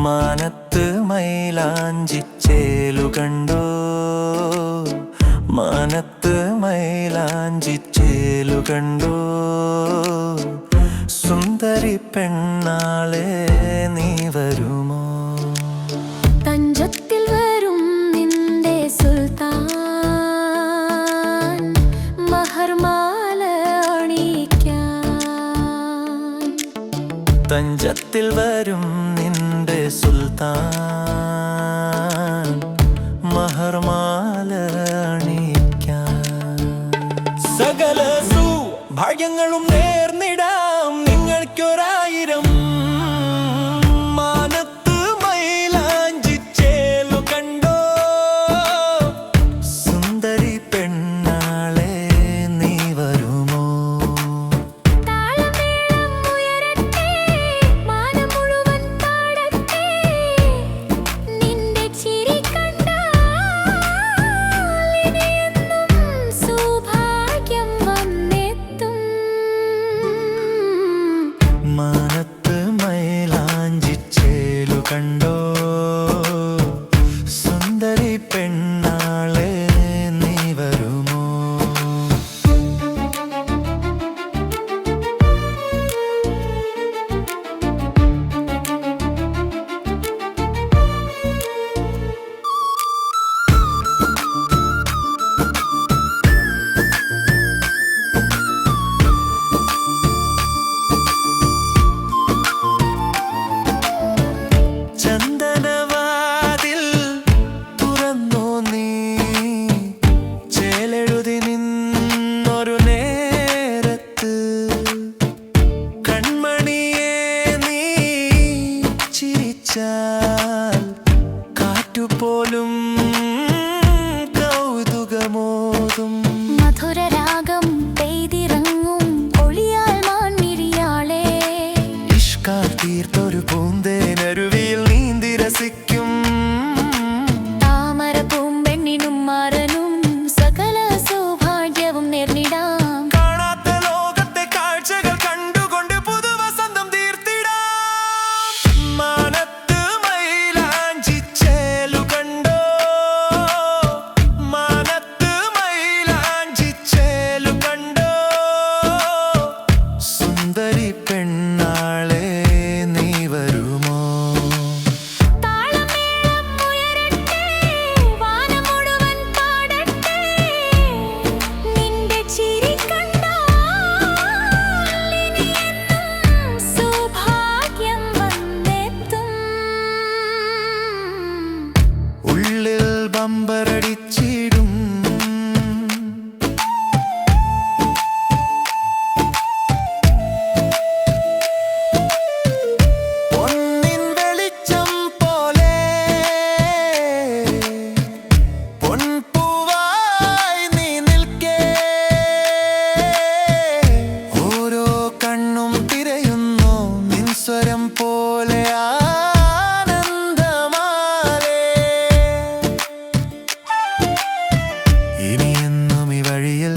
മാനത്ത് മൈലാഞ്ചിച്ചേലു കണ്ടോ, മാനത്ത് മൈലാഞ്ചിച്ചേലു കണ്ടോ, സുന്ദരി പെണ്ണാളെ നീ വരുമോ? തഞ്ചത്തിൽ വരും നിന്റെ സുൽത്താൻ, മഹർമാല അണിയിക്കാൻ. തഞ്ചത്തിൽ വരും നിന്റെ സുൽത്താൻ, മഹർമാല അണിയിക്കാൻ. സകല സൗഭാഗ്യങ്ങളും നേർന്നിടാം നിങ്ങൾക്കൊരായിരം. മാനത്ത് മൈലാഞ്ചിച്ചേലു കണ്ടോ, സുന്ദരി പെണ്ണാളെ നീ വരുമോ? മാനത്ത് മൈലാഞ്ചിച്ചേലു കണ്ടോ, സുന്ദരി പെണ്ണാളെ നീ വരുമോ? ചന്ദനവാതിൽ തുറന്നോ നീ, ചേലെഴുതി നിന്നൊരു നേരത്ത്. കൺമണിയെ നീ ചിരിച്ചാൽ കാറ്റുപോലും കൗതുകമോതും. മധുരരാഗം പെയ്തിറങ്ങും ഒളിയാൽ മാൻമിഴിയാളെ, ഇഷ്കാൽ തീർത്തൊരു പൂന്തേനരുവിയിൽ നീന്തി രസിക്കും. താമര പൂമ്പെണ്ണിനും മാറനും സകല സൗഭാഗ്യവും നേർന്നിടാം. കാണാത്ത ലോകത്തെ കാഴ്ചകൾ കണ്ടുകൊണ്ട് പുതുവസന്തം തീർത്തിടാം. മാനത്ത് മൈലാഞ്ചിച്ചേലു കണ്ടോ, മാനത്ത് മൈലാഞ്ചിച്ചേലു കണ്ടോ, സുന്ദരി പെണ്ണാളെ നീ വരുമോ? താളമേളം ഉയരട്ടെ, വാനം മുഴുവൻ പാടട്ടെ, നിന്റെ ചിരി കണ്ടാൽ ഇനിയെന്നും സൗഭാഗ്യം വന്നെത്തും. ഉള്ളിൽ ബമ്പറടിച്ചിടും. പൊന്നിൻ വെളിച്ചം പോലെ പൊൻപൂവായി നീ നിൽക്കേ, ഓരോ കണ്ണും തിരയുന്നു നിൻ സ്വരം പോലെ ആനന്ദമാലേ. ഇനിയെന്നും ഈ വഴിയിൽ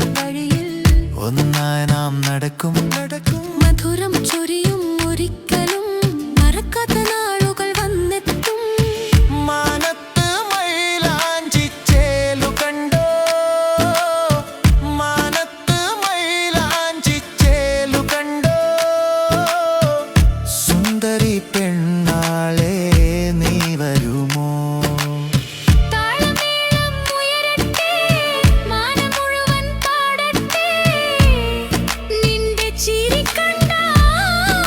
ഒന്നായി നാം നടക്കും. മധുരം ചൊരിയും ഒരിക്കലും മറക്കാത്ത നാളുകൾ വന്നെത്തും. മാനത്ത് മൈലാഞ്ചിച്ചേലു കണ്ടോ, മാനത്ത് മൈലാഞ്ചിച്ചേലു കണ്ടോ, സുന്ദരി പെണ്ണാളെ നീ വരുമോ? താളമേളം ഉയരട്ടെ, വാനം മുഴുവൻ പാടട്ടെ, നിന്റെ ചിരി കണ്ടാൽ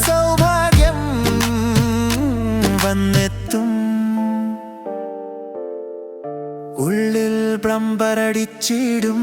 സൗഭാഗ്യം വന്നെത്തും. ഉള്ളിൽ പ്രമ്പരടിച്ചിടും.